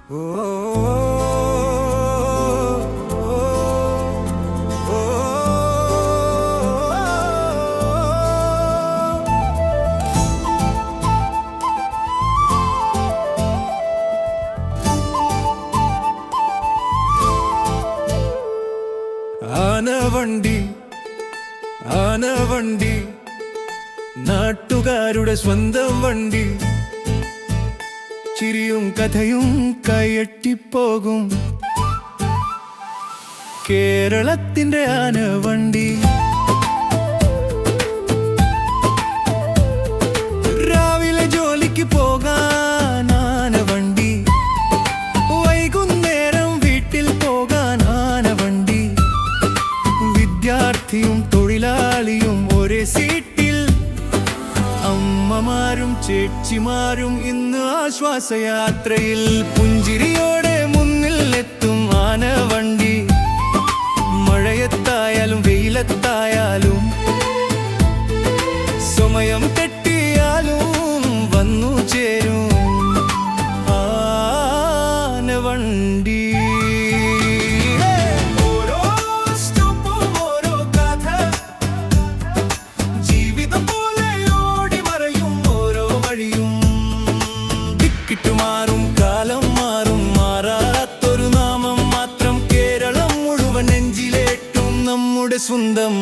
ആനവണ്ടി ആനവണ്ടി നാട്ടുകാരുടെ സ്വന്തം വണ്ടി, ചിരിയും കഥയും കൈയെട്ടിപ്പോകും കേരളത്തിന്റെ ആനവണ്ടി. രാവിലെ ജോലിക്ക് പോകാൻ ആനവണ്ടി, വൈകുന്നേരം വീട്ടിൽ പോകാൻ ആനവണ്ടി. വിദ്യാർത്ഥിയും തൊഴിലാളിയും ഒരേ സീറ്റിൽ, അമ്മമാരും ചേച്ചിമാരും ഇന്ന് ആശ്വാസയാത്രയിൽ. പുഞ്ചിരിയോടെ മുന്നിൽ എത്തും ആനവണ്ടി, മഴയത്തായാലും വെയിലത്തായാലും സമയം തെറ്റിയാലും വന്നു ചേരും ആനവണ്ടി. മാറും കാലം മാറും, മാറാത്തൊരു നാമം മാത്രം, കേരളം മുഴുവൻ നെഞ്ചിലേറ്റും നമ്മുടെ സ്വന്തം